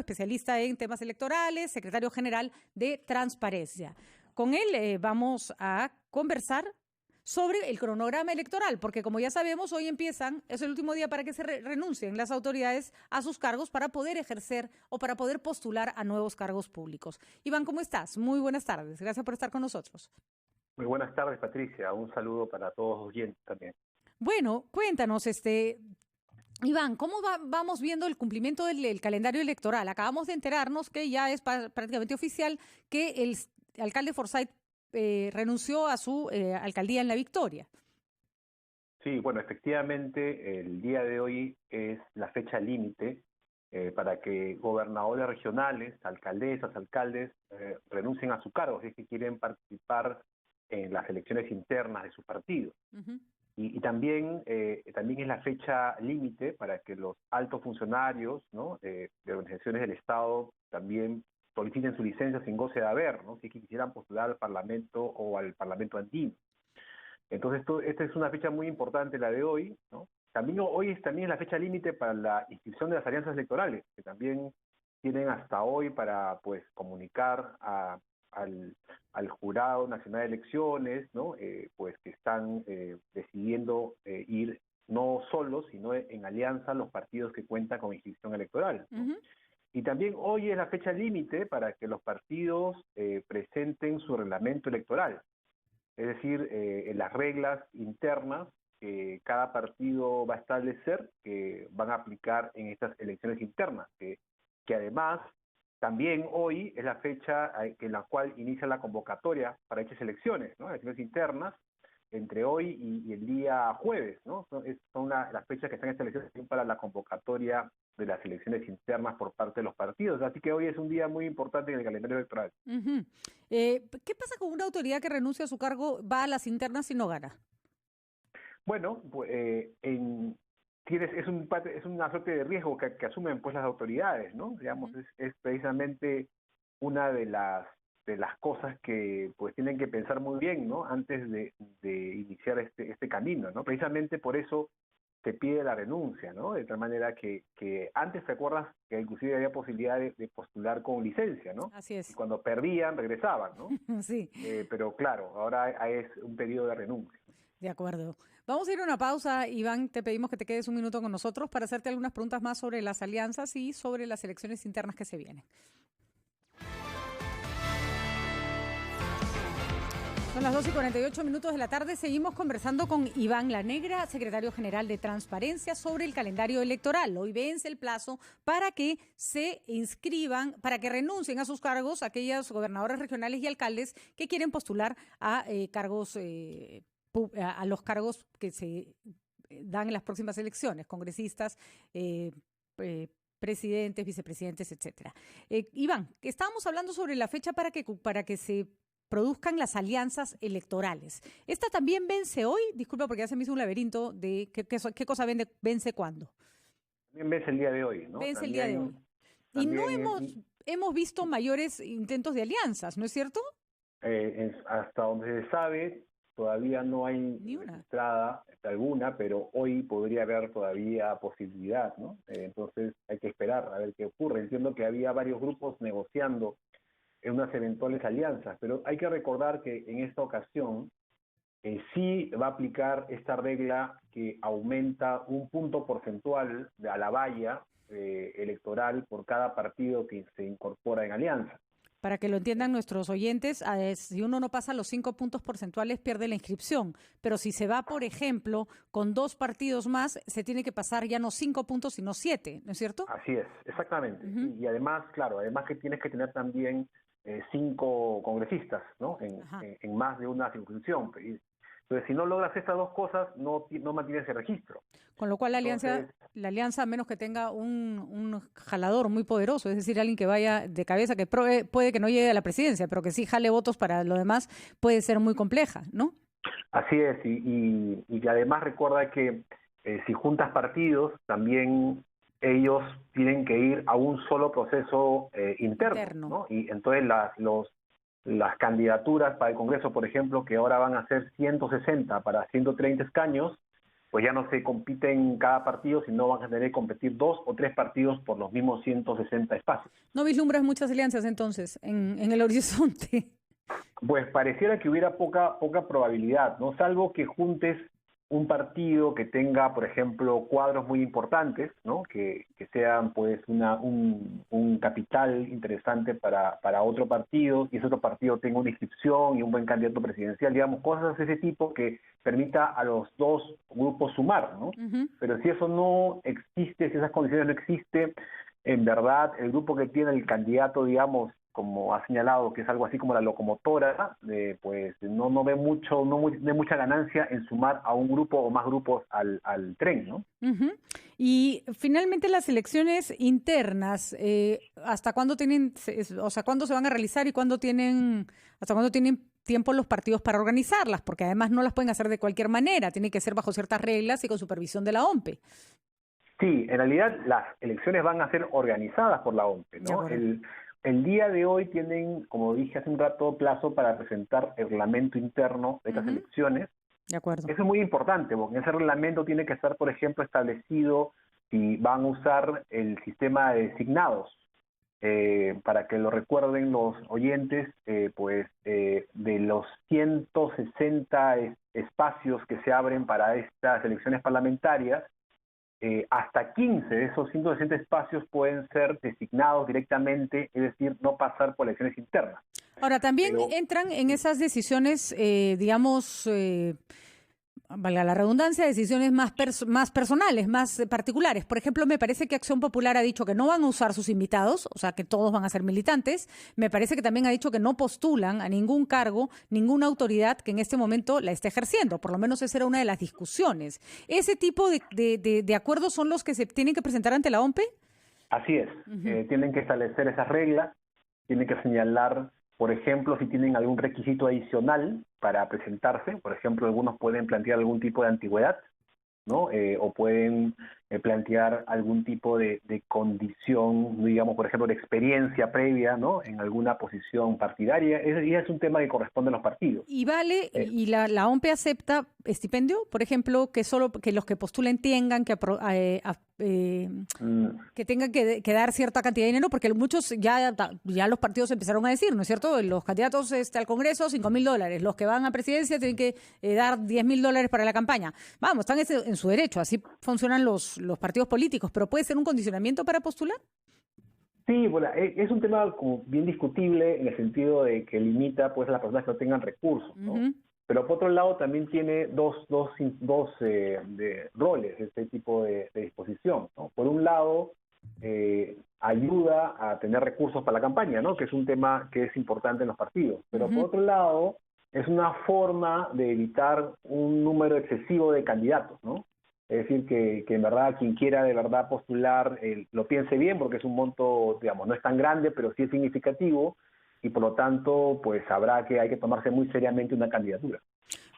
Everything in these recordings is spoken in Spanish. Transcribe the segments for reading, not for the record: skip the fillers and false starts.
especialista en temas electorales, secretario general de Transparencia. Con él vamos a conversar sobre el cronograma electoral, porque como ya sabemos, hoy es el último día para que se renuncien las autoridades a sus cargos para poder ejercer o para poder postular a nuevos cargos públicos. Iván, ¿cómo estás? Muy buenas tardes. Gracias por estar con nosotros. Muy buenas tardes, Patricia. Un saludo para todos los oyentes también. Bueno, cuéntanos, Iván, ¿cómo vamos viendo el cumplimiento del calendario electoral? Acabamos de enterarnos que ya es prácticamente oficial que el alcalde Forsyth renunció a su alcaldía en La Victoria. Sí, bueno, efectivamente el día de hoy es la fecha límite para que gobernadores regionales, alcaldesas, alcaldes renuncien a su cargo, si es que quieren participar en las elecciones internas de su partido. Uh-huh. Y también es la fecha límite para que los altos funcionarios, ¿no?, de organizaciones del Estado también soliciten su licencia sin goce de haber, ¿no?, si es que quisieran postular al Parlamento o al Parlamento andino. Entonces, esta es una fecha muy importante, la de hoy, ¿no? También hoy también es la fecha límite para la inscripción de las alianzas electorales, que también tienen hasta hoy para, pues, comunicar al Jurado Nacional de Elecciones, ¿no?, pues que están decidiendo ir no solos, sino en alianza los partidos que cuentan con inscripción electoral, ¿no? Uh-huh. Y también hoy es la fecha límite para que los partidos presenten su reglamento electoral, es decir, en las reglas internas que cada partido va a establecer que van a aplicar en estas elecciones internas, que además también hoy es la fecha en la cual inicia la convocatoria para dichas elecciones, ¿no?, elecciones internas, entre hoy y el día jueves, ¿no? Son las fechas que están establecidas para la convocatoria de las elecciones internas por parte de los partidos. Así que hoy es un día muy importante en el calendario electoral. Uh-huh. ¿Qué pasa con una autoridad que renuncia a su cargo, va a las internas y no gana? Bueno, pues, es una suerte de riesgo que asumen, pues, las autoridades, ¿no? Digamos, Uh-huh. es precisamente una de las cosas que, pues, tienen que pensar muy bien, ¿no?, antes de iniciar este camino, ¿no? Precisamente por eso se pide la renuncia, ¿no? De tal manera que antes, ¿te acuerdas?, que inclusive había posibilidad de postular con licencia, ¿no? Así es. Y cuando perdían, regresaban, ¿no? Sí. Pero claro, ahora es un periodo de renuncia. De acuerdo. Vamos a ir a una pausa, Iván. Te pedimos que te quedes un minuto con nosotros para hacerte algunas preguntas más sobre las alianzas y sobre las elecciones internas que se vienen. Son las 2:48 de la tarde. Seguimos conversando con Iván La Negra, secretario general de Transparencia, sobre el calendario electoral. Hoy vence el plazo para que se inscriban, para que renuncien a sus cargos aquellos gobernadores regionales y alcaldes que quieren postular a cargos a los cargos que se dan en las próximas elecciones, congresistas, presidentes, vicepresidentes, etcétera. Iván, estábamos hablando sobre la fecha para que se produzcan las alianzas electorales. ¿Esta también vence hoy? Disculpa porque ya se me hizo un laberinto de qué cosa vence cuándo. También vence el día de hoy, ¿no? Vence el día de hoy. Y no hemos visto mayores intentos de alianzas, ¿no es cierto? Hasta donde se sabe, todavía no hay registrada alguna, pero hoy podría haber todavía posibilidad, ¿no? Entonces hay que esperar a ver qué ocurre. Entiendo que había varios grupos negociando en unas eventuales alianzas, pero hay que recordar que en esta ocasión sí va a aplicar esta regla que aumenta un punto porcentual a la valla electoral por cada partido que se incorpora en alianza. Para que lo entiendan nuestros oyentes, si uno no pasa los 5 puntos porcentuales pierde la inscripción, pero si se va, por ejemplo, con 2 partidos más, se tiene que pasar ya no 5 puntos, sino 7, ¿no es cierto? Así es, exactamente. Uh-huh. Y además, claro, que tienes que tener también 5 congresistas, ¿no?, en más de una circunscripción. Entonces, si no logras estas dos cosas, no mantienes el registro. Con lo cual la alianza, a menos que tenga un jalador muy poderoso, es decir, alguien que vaya de cabeza, que puede que no llegue a la presidencia, pero que sí jale votos para lo demás, puede ser muy compleja, ¿no? Así es, y además recuerda que si juntas partidos, también ellos tienen que ir a un solo proceso interno, ¿no? Y entonces las candidaturas para el Congreso, por ejemplo, que ahora van a ser 160 para 130 escaños, pues ya no se compite en cada partido, sino van a tener que competir 2 o 3 partidos por los mismos 160 espacios. ¿No vislumbras muchas alianzas entonces en el horizonte? Pues pareciera que hubiera poca probabilidad, ¿no? Salvo que juntes un partido que tenga, por ejemplo, cuadros muy importantes, ¿no? Que sean pues un capital interesante para otro partido, y ese otro partido tenga una inscripción y un buen candidato presidencial, digamos, cosas de ese tipo que permita a los dos grupos sumar, ¿no? Uh-huh. Pero si eso no existe, si esas condiciones no existen, en verdad el grupo que tiene el candidato, digamos, como ha señalado, que es algo así como la locomotora, pues no ve mucha ganancia en sumar a un grupo o más grupos al tren, ¿no? Uh-huh. Y finalmente las elecciones internas, ¿hasta cuándo tienen, o sea, cuándo se van a realizar y hasta cuándo tienen tiempo los partidos para organizarlas? Porque además no las pueden hacer de cualquier manera, tiene que ser bajo ciertas reglas y con supervisión de la OMPE. Sí, en realidad las elecciones van a ser organizadas por la OMPE, ¿no? El día de hoy tienen, como dije hace un rato, plazo para presentar el reglamento interno de estas elecciones. De acuerdo. Eso es muy importante, porque en ese reglamento tiene que estar, por ejemplo, establecido si van a usar el sistema de designados. Para que lo recuerden los oyentes, de los 160 espacios que se abren para estas elecciones parlamentarias, hasta 15 de esos 160 espacios pueden ser designados directamente, es decir, no pasar por elecciones internas. Ahora, también entran en esas decisiones, valga la redundancia, decisiones más personales, más particulares. Por ejemplo, me parece que Acción Popular ha dicho que no van a usar sus invitados, o sea, que todos van a ser militantes. Me parece que también ha dicho que no postulan a ningún cargo, ninguna autoridad que en este momento la esté ejerciendo. Por lo menos esa era una de las discusiones. ¿Ese tipo de acuerdos son los que se tienen que presentar ante la OMPE? Así es. Tienen que establecer esas reglas, tienen que señalar, por ejemplo, si tienen algún requisito adicional para presentarse. Por ejemplo, algunos pueden plantear algún tipo de antigüedad, ¿no? O pueden plantear algún tipo de condición, digamos, por ejemplo, de experiencia previa, ¿no? En alguna posición partidaria. Ese es un tema que corresponde a los partidos. ¿Y vale, y la OMPE acepta estipendio? Por ejemplo, que los que postulen tengan que tengan que dar cierta cantidad de dinero, porque muchos ya los partidos empezaron a decir, ¿no es cierto? Los candidatos al Congreso, $5,000. Los que van a presidencia tienen que dar $10,000 para la campaña. Vamos, están en su derecho, así funcionan los partidos políticos, pero ¿puede ser un condicionamiento para postular? Sí, bueno, es un tema como bien discutible en el sentido de que limita pues a las personas que no tengan recursos, ¿no? Uh-huh. Pero por otro lado también tiene dos roles este tipo de disposición, ¿no? Por un lado, ayuda a tener recursos para la campaña, ¿no? Que es un tema que es importante en los partidos. Pero por otro lado, es una forma de evitar un número excesivo de candidatos, ¿no? Es decir, que en verdad quien quiera de verdad postular lo piense bien, porque es un monto, digamos, no es tan grande, pero sí es significativo, y por lo tanto, pues hay que tomarse muy seriamente una candidatura.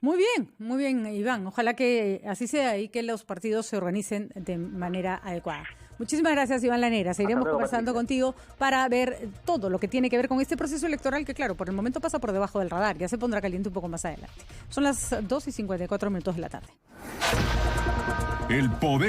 Muy bien, Iván. Ojalá que así sea y que los partidos se organicen de manera adecuada. Muchísimas gracias, Iván La Negra. Seguiremos conversando contigo para ver todo lo que tiene que ver con este proceso electoral que, claro, por el momento pasa por debajo del radar. Ya se pondrá caliente un poco más adelante. Son las 2:54 de la tarde. El poder.